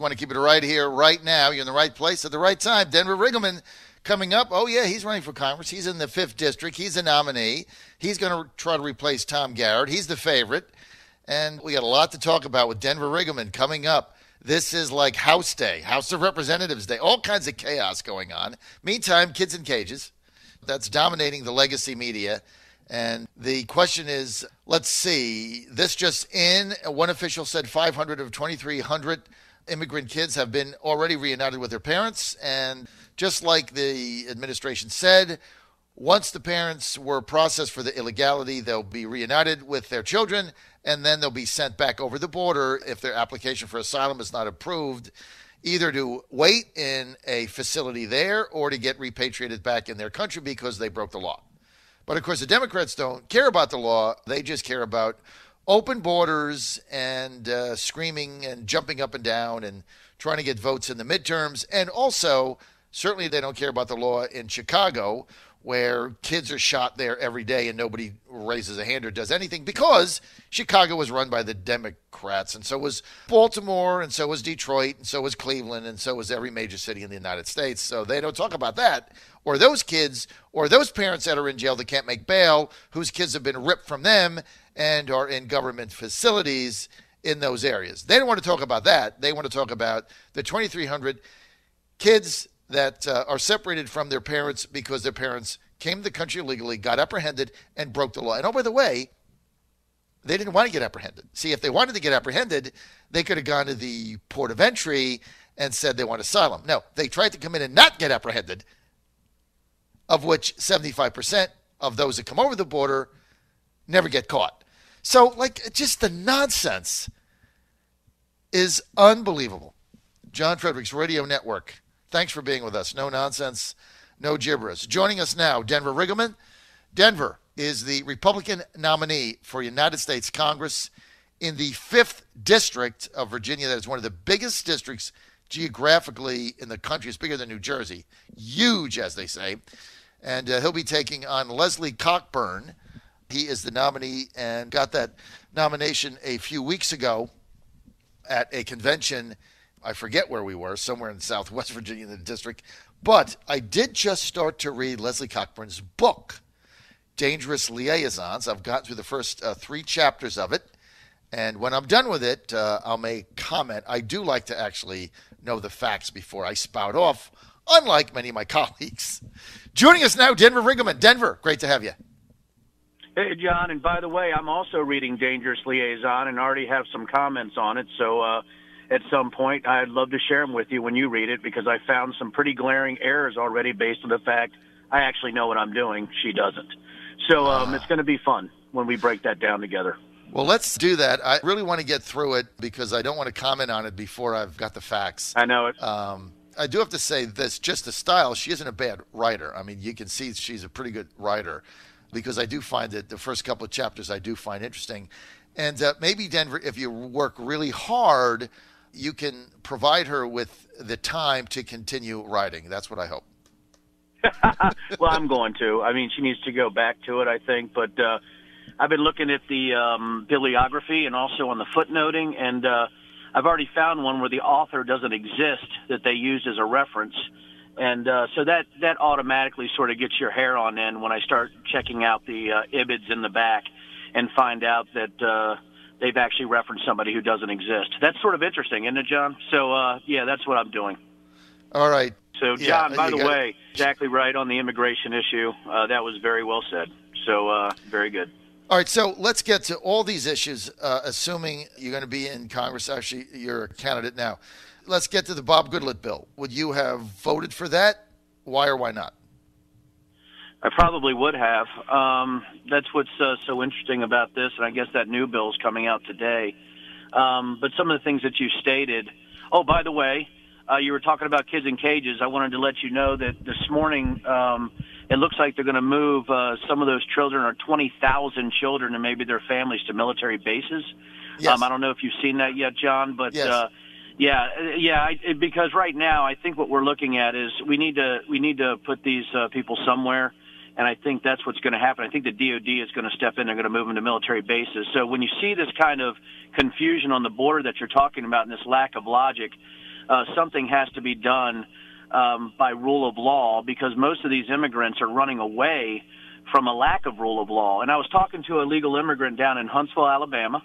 want to keep it right here, right now. You're in the right place at the right time. Denver Riggleman coming up. Oh, yeah, he's running for Congress. He's in the 5th District. He's a nominee. He's going to try to replace Tom Garrett. He's the favorite. And we got a lot to talk about with Denver Riggleman coming up. This is like House Day, House of Representatives Day, all kinds of chaos going on. Meantime, kids in cages. That's dominating the legacy media. And the question is, let's see, this just in, one official said 500 of 2,300 immigrant kids have been already reunited with their parents. And just like the administration said, once the parents were processed for the illegality, they'll be reunited with their children, and then they'll be sent back over the border if their application for asylum is not approved, either to wait in a facility there or to get repatriated back in their country because they broke the law. But, of course, the Democrats don't care about the law. They just care about open borders and screaming and jumping up and down and trying to get votes in the midterms. And also, certainly they don't care about the law in Chicago, where kids are shot there every day and nobody raises a hand or does anything because Chicago was run by the Democrats, and so was Baltimore, and so was Detroit, and so was Cleveland, and so was every major city in the United States. So they don't talk about that, or those kids, or those parents that are in jail that can't make bail, whose kids have been ripped from them and are in government facilities in those areas. They don't want to talk about that. They want to talk about the 2,300 kids that are separated from their parents because their parents came to the country illegally, got apprehended, and broke the law. And, oh, by the way, they didn't want to get apprehended. See, if they wanted to get apprehended, they could have gone to the port of entry and said they want asylum. No, they tried to come in and not get apprehended, of which 75% of those that come over the border never get caught. So, like, just the nonsense is unbelievable. John Fredericks Radio Network. Thanks for being with us. No nonsense, no gibberish. Joining us now, Denver Riggleman. Denver is the Republican nominee for United States Congress in the 5th District of Virginia. That is one of the biggest districts geographically in the country. It's bigger than New Jersey. Huge, as they say. And he'll be taking on Leslie Cockburn. He is the nominee and got that nomination a few weeks ago at a convention. I forget where we were, somewhere in Southwest Virginia in the district. But I did just start to read Leslie Cockburn's book, Dangerous Liaisons. I've gotten through the first 3 chapters of it. And when I'm done with it, I'll make comment. I do like to actually know the facts before I spout off, unlike many of my colleagues. Joining us now, Denver Riggleman. Denver, great to have you. Hey, John. And by the way, I'm also reading Dangerous Liaison and already have some comments on it. So, at some point, I'd love to share them with you when you read it, because I found some pretty glaring errors already based on the fact I actually know what I'm doing. She doesn't. So it's going to be fun when we break that down together. Well, let's do that. I really want to get through it because I don't want to comment on it before I've got the facts. I know it. I do have to say this, just the style, she isn't a bad writer. I mean, you can see she's a pretty good writer, because I do find that the first couple of chapters I do find interesting. And maybe, Denver, if you work really hard, you can provide her with the time to continue writing. That's what I hope. Well, I'm going to. I mean, she needs to go back to it, I think. But I've been looking at the bibliography and also on the footnoting, and I've already found one where the author doesn't exist that they used as a reference. And so that automatically sort of gets your hair on end when I start checking out the IBIDs in the back and find out that they've actually referenced somebody who doesn't exist. That's sort of interesting, isn't it, John? So, yeah, that's what I'm doing. All right. So, John, by the way, exactly right on the immigration issue. That was very well said. So, very good. All right, so let's get to all these issues, assuming you're going to be in Congress. Actually, you're a candidate now. Let's get to the Bob Goodlatte bill. Would you have voted for that? Why or why not? I probably would have. That's what's so interesting about this, and I guess that new bill is coming out today. But some of the things that you stated. Oh, by the way, you were talking about kids in cages. I wanted to let you know that this morning it looks like they're going to move some of those children, or 20,000 children, and maybe their families, to military bases. Yes. I don't know if you've seen that yet, John, but yes. Because right now I think what we're looking at is we need to put these people somewhere. And I think that's what's going to happen. I think the DOD is going to step in. They're going to move them to military bases. So when you see this kind of confusion on the border that you're talking about and this lack of logic, something has to be done by rule of law, because most of these immigrants are running away from a lack of rule of law. And I was talking to a legal immigrant down in Huntsville, Alabama,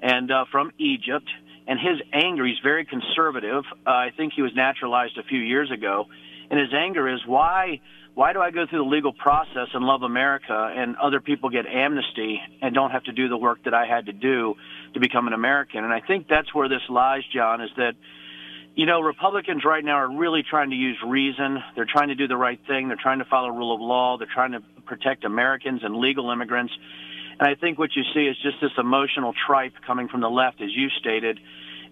and from Egypt, and his anger, he's very conservative. I think he was naturalized a few years ago, and his anger is, why do I go through the legal process and love America, and other people get amnesty and don't have to do the work that I had to do to become an American? And I think that's where this lies, John, is that, you know, Republicans right now are really trying to use reason. They're trying to do the right thing. They're trying to follow rule of law. They're trying to protect Americans and legal immigrants. And I think what you see is just this emotional tripe coming from the left, as you stated.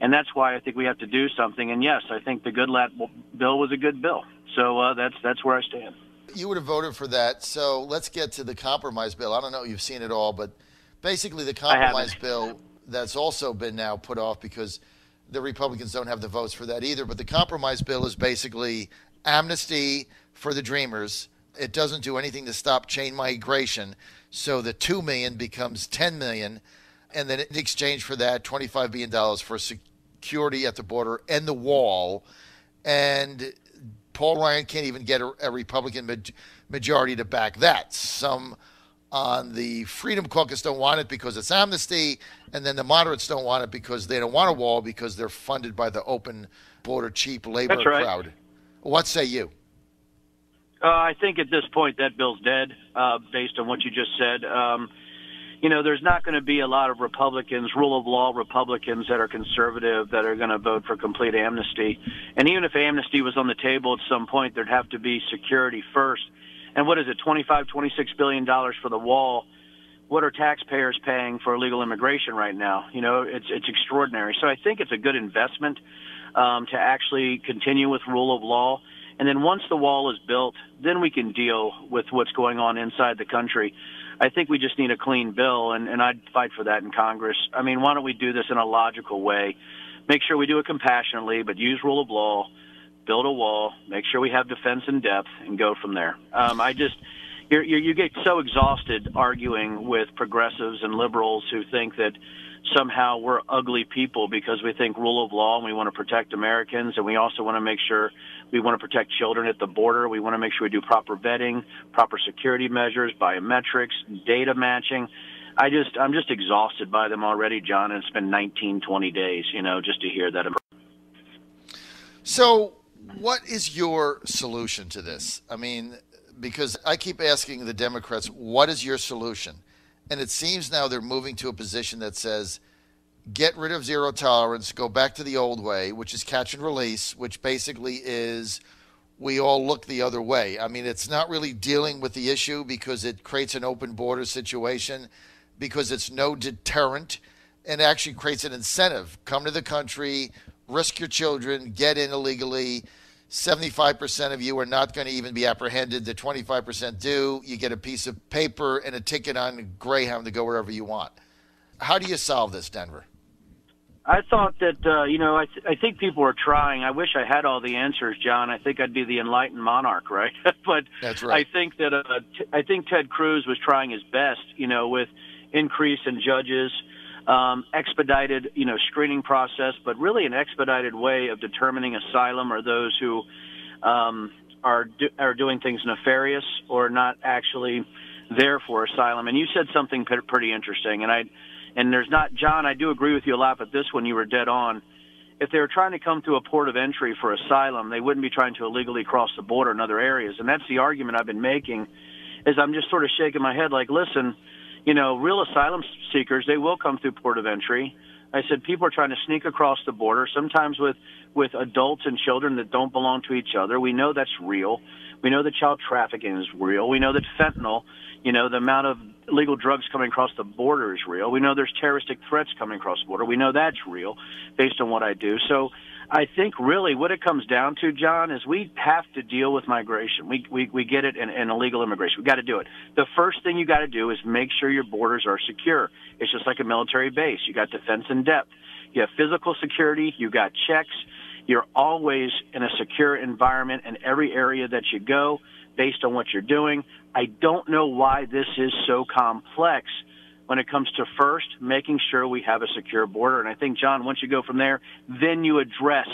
And that's why I think we have to do something. And yes, I think the Goodlatte bill was a good bill. So that's where I stand. You would have voted for that. So let's get to the compromise bill. I don't know if you've seen it all, but basically the compromise bill that's also been now put off because the Republicans don't have the votes for that either. But the compromise bill is basically amnesty for the Dreamers. It doesn't do anything to stop chain migration. So the $2 million becomes $10 million. And then in exchange for that, $25 billion for security at the border and the wall. And Paul Ryan can't even get a Republican majority to back that. Some on the Freedom Caucus don't want it because it's amnesty, and then the moderates don't want it because they don't want a wall because they're funded by the open border, cheap labor crowd. What say you? I think at this point that bill's dead, based on what you just said. You know, there's not going to be a lot of Republicans, rule of law Republicans that are conservative that are going to vote for complete amnesty. And even if amnesty was on the table at some point, there'd have to be security first. And what is it, $26 billion for the wall? What are taxpayers paying for illegal immigration right now? You know, it's extraordinary. So I think it's a good investment to actually continue with rule of law. And then once the wall is built, then we can deal with what's going on inside the country. I think we just need a clean bill, and I'd fight for that in Congress. I mean, why don't we do this in a logical way? Make sure we do it compassionately, but use rule of law, build a wall, make sure we have defense in depth, and go from there. You get so exhausted arguing with progressives and liberals who think that somehow we're ugly people because we think rule of law and we want to protect Americans, and we also want to make sure we want to protect children at the border. We want to make sure we do proper vetting, proper security measures, biometrics, data matching. I'm just exhausted by them already, John, and it's been 19, 20 days, you know, just to hear that. So what is your solution to this? I mean, because I keep asking the Democrats, what is your solution? And it seems now they're moving to a position that says, get rid of zero tolerance, go back to the old way, which is catch and release, which basically is we all look the other way. I mean, it's not really dealing with the issue because it creates an open border situation, because it's no deterrent, and actually creates an incentive. Come to the country, risk your children, get in illegally. 75% of you are not going to even be apprehended. The 25% do. You get a piece of paper and a ticket on Greyhound to go wherever you want. How do you solve this, Denver? I thought that, I think people are trying. I wish I had all the answers, John. I think I'd be the enlightened monarch, right? But that's right. I think Ted Cruz was trying his best, with increase in judges, expedited, screening process, but really an expedited way of determining asylum or those who are doing things nefarious or not actually there for asylum. And you said something pretty interesting, and there's not, John, I do agree with you a lot, but this one you were dead on. If they were trying to come to a port of entry for asylum, they wouldn't be trying to illegally cross the border in other areas. And that's the argument I've been making, is I'm just sort of shaking my head like, listen, real asylum seekers, they will come through port of entry. I said people are trying to sneak across the border, sometimes with adults and children that don't belong to each other. We know that's real. We know that child trafficking is real. We know that fentanyl, the amount of illegal drugs coming across the border is real. We know there's terroristic threats coming across the border. We know that's real based on what I do. So I think really what it comes down to, John, is we have to deal with migration. We get it in illegal immigration. We got to do it. The first thing you got to do is make sure your borders are secure. It's just like a military base. You got defense in depth. You have physical security. You got checks. You're always in a secure environment in every area that you go based on what you're doing. I don't know why this is so complex when it comes to first making sure we have a secure border. And I think, John, once you go from there, then you address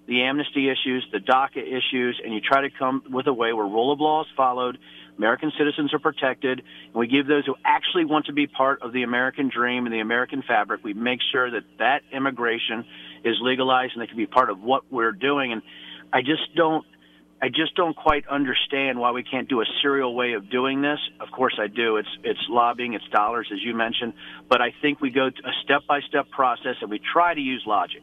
the amnesty issues, the DACA issues, and you try to come with a way where rule of law is followed, American citizens are protected, and we give those who actually want to be part of the American dream and the American fabric, we make sure that that immigration is legalized and they can be part of what we're doing. And I just don't quite understand why we can't do a serial way of doing this. Of course I do. It's lobbying, it's dollars, as you mentioned. But I think we go to a step-by-step process and we try to use logic.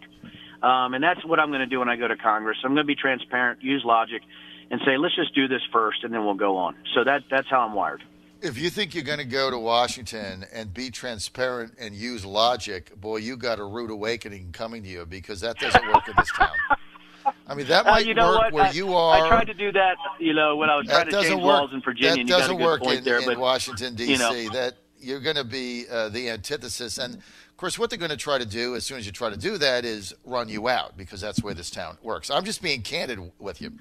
And that's what I'm going to do when I go to Congress. I'm going to be transparent, use logic, and say, let's just do this first, and then we'll go on. So that's how I'm wired. If you think you're going to go to Washington and be transparent and use logic, boy, you got a rude awakening coming to you, because that doesn't work in this town. I mean, that might work where you are. I tried to do that, when I was trying to change laws in Virginia. That doesn't work in but, Washington, D.C. That you're going to be the antithesis. And, of course, what they're going to try to do as soon as you try to do that is run you out, because that's the way this town works. I'm just being candid with you.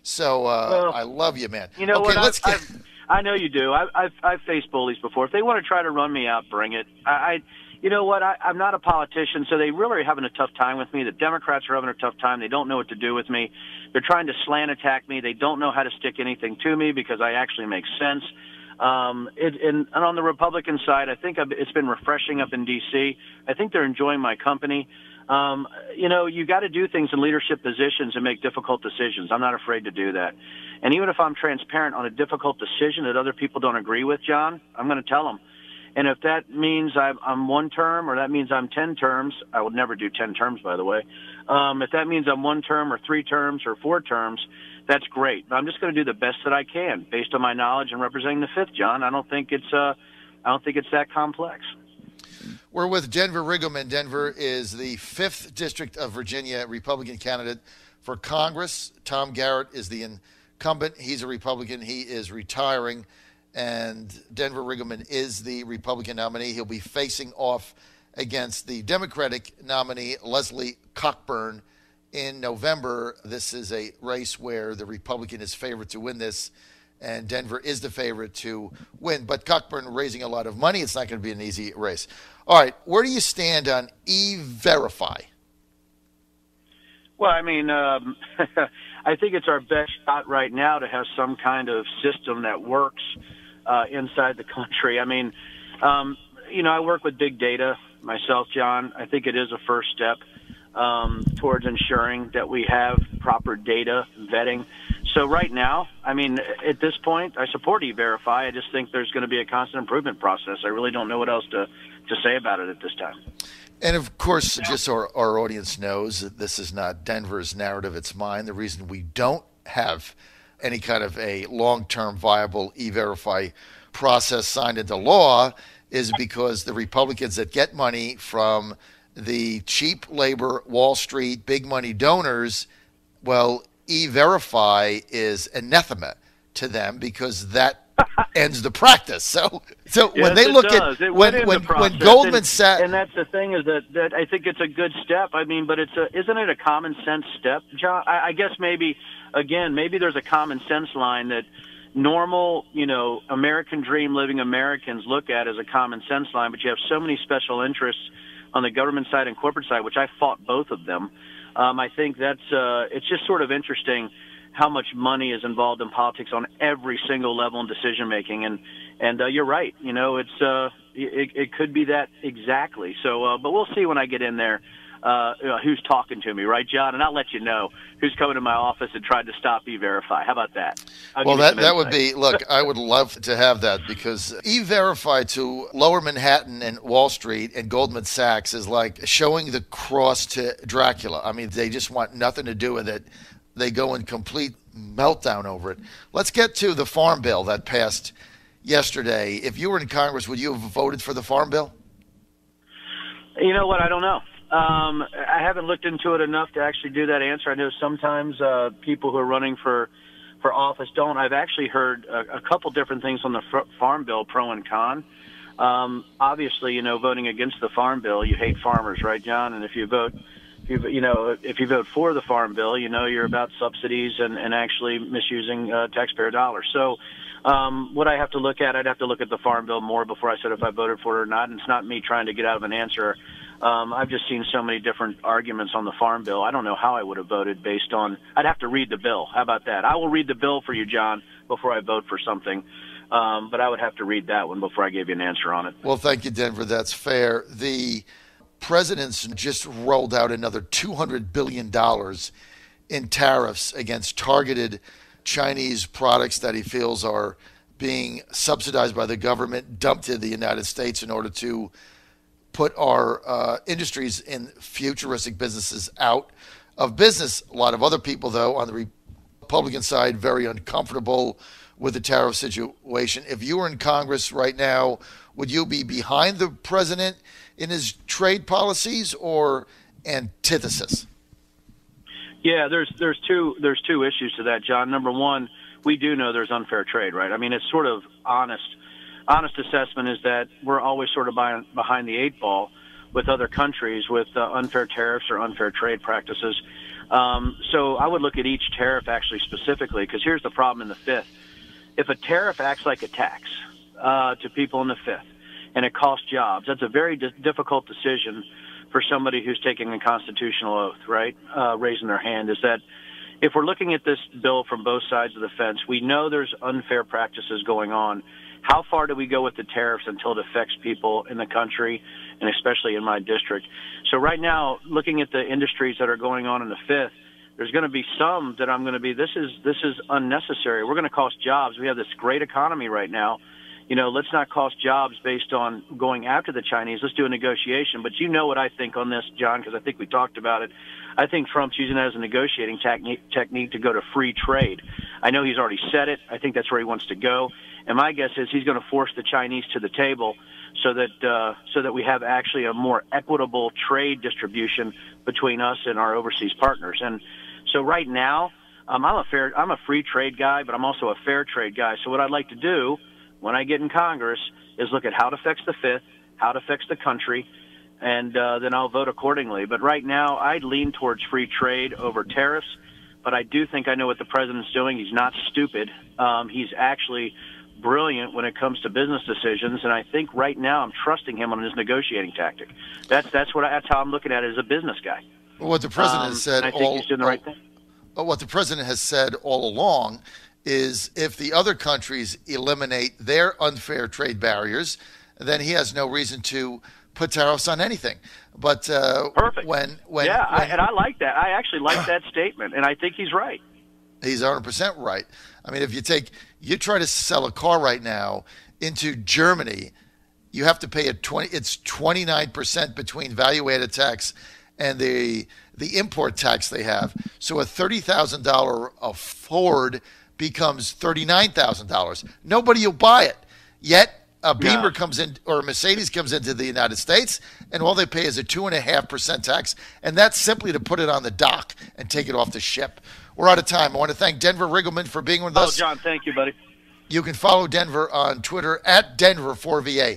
So I love you, man. You know what? I know you do. I've faced bullies before. If they want to try to run me out, bring it. You know what? I'm not a politician, so they really are having a tough time with me. The Democrats are having a tough time. They don't know what to do with me. They're trying to slant attack me. They don't know how to stick anything to me because I actually make sense. And on the Republican side, I think it's been refreshing up in D.C. I think they're enjoying my company. You got to do things in leadership positions and make difficult decisions. I'm not afraid to do that. And even if I'm transparent on a difficult decision that other people don't agree with, John, I'm going to tell them. And if that means I'm one term or that means I'm 10 terms, I would never do 10 terms, by the way. If that means I'm one term or 3 terms or 4 terms, that's great. But I'm just going to do the best that I can based on my knowledge and representing the 5th, John. I don't think it's that complex. We're with Denver Riggleman. Denver is the 5th District of Virginia Republican candidate for Congress. Tom Garrett is the incumbent. He's a Republican. He is retiring. And Denver Riggleman is the Republican nominee. He'll be facing off against the Democratic nominee, Leslie Cockburn, in November. This is a race where the Republican is favored to win this, and Denver is the favorite to win. But Cockburn raising a lot of money. It's not going to be an easy race. All right, where do you stand on E-Verify? Well, I mean, I think it's our best shot right now to have some kind of system that works inside the country. I mean, I work with big data myself, John. I think it is a first step towards ensuring that we have proper data vetting. So right now, I mean, at this point, I support E-Verify. I just think there's going to be a constant improvement process. I really don't know what else to say about it at this time. And, of course, just so our audience knows, that this is not Denver's narrative, it's mine. The reason we don't have any kind of a long-term viable E-Verify process signed into law is because the Republicans that get money from the cheap labor, Wall Street, big money donors, well, E-Verify is anathema to them because that ends the practice. So when they look at when Goldman Sachs, and that's the thing is that I think it's a good step. I mean, but isn't it a common sense step, John? I guess maybe there's a common sense line that normal, American dream living Americans look at as a common sense line, but you have so many special interests on the government side and corporate side, which I fought both of them. I think it's just sort of interesting how much money is involved in politics on every single level in decision making, and you're right. It could be that exactly. So, but we'll see when I get in there who's talking to me, right, John? And I'll let you know who's coming to my office and tried to stop E-Verify. How about that? Well, that would be, look, I would love to have that because E-Verify to Lower Manhattan and Wall Street and Goldman Sachs is like showing the cross to Dracula. I mean, they just want nothing to do with it. They go in complete meltdown over it. Let's get to the Farm Bill that passed yesterday. If you were in Congress, would you have voted for the Farm Bill? You know what? I don't know. I haven't looked into it enough to actually do that answer. I know sometimes people who are running for office don't. I've actually heard a couple different things on the Farm Bill, pro and con. Obviously, voting against the Farm Bill, you hate farmers, right, John? And if you vote for the Farm Bill, you're about subsidies and actually misusing taxpayer dollars. So what I have to look at, I'd have to look at the Farm Bill more before I said if I voted for it or not. And it's not me trying to get out of an answer. I've just seen so many different arguments on the Farm Bill. I don't know how I would have voted based on – I'd have to read the bill. How about that? I will read the bill for you, John, before I vote for something. But I would have to read that one before I gave you an answer on it. Well, thank you, Denver. That's fair. The president's just rolled out another $200 billion in tariffs against targeted Chinese products that he feels are being subsidized by the government, dumped to the United States in order to put our industries in futuristic businesses out of business. A lot of other people, though, on the Republican side, very uncomfortable with the tariff situation. If you were in Congress right now, would you be behind the president in his trade policies or antithesis? Yeah, there's two issues to that, John. Number one, we do know there's unfair trade, right? I mean, it's sort of honest assessment is that we're always sort of behind the eight ball with other countries with unfair tariffs or unfair trade practices. So I would look at each tariff actually specifically, because here's the problem in the fifth. If a tariff acts like a tax to people in the fifth and it costs jobs, that's a very difficult decision for somebody who's taking a constitutional oath, right, raising their hand, is that if we're looking at this bill from both sides of the fence, we know there's unfair practices going on. How far do we go with the tariffs until it affects people in the country, and especially in my district? So right now, looking at the industries that are going on in the fifth, there's going to be some that I'm going to be, this is unnecessary. We're going to cost jobs. We have this great economy right now. You know, let's not cost jobs based on going after the Chinese. Let's do a negotiation. But you know what I think on this, John, because I think we talked about it. I think Trump's using that as a negotiating technique to go to free trade. I know he's already said it. I think that's where he wants to go. And my guess is he's going to force the Chinese to the table so that we have actually a more equitable trade distribution between us and our overseas partners. And so right now, I'm a free trade guy, but I'm also a fair trade guy. So what I'd like to do when I get in Congress is look at how it affects the fifth, how it affects the country, and then I'll vote accordingly. But right now, I'd lean towards free trade over tariffs. But I do think I know what the president's doing. He's not stupid. He's actually brilliant when it comes to business decisions, and I think right now I'm trusting him on his negotiating tactic. That's how I'm looking at it as a business guy. Well, what the president has said, I think he's doing the right thing. What the president has said all along is if the other countries eliminate their unfair trade barriers, then he has no reason to put tariffs on anything. But perfect. And I like that. I actually like that statement, and I think he's right. He's 100% right. I mean, if you try to sell a car right now into Germany, you have to pay it's 29% between value-added tax and the import tax they have. So a $30,000 Ford becomes $39,000. Nobody will buy it. Yet a Beamer comes in, or a Mercedes comes into the United States, and all they pay is a 2.5% tax, and that's simply to put it on the dock and take it off the ship. We're out of time. I want to thank Denver Riggleman for being with us. Oh, John, thank you, buddy. You can follow Denver on Twitter at Denver4VA.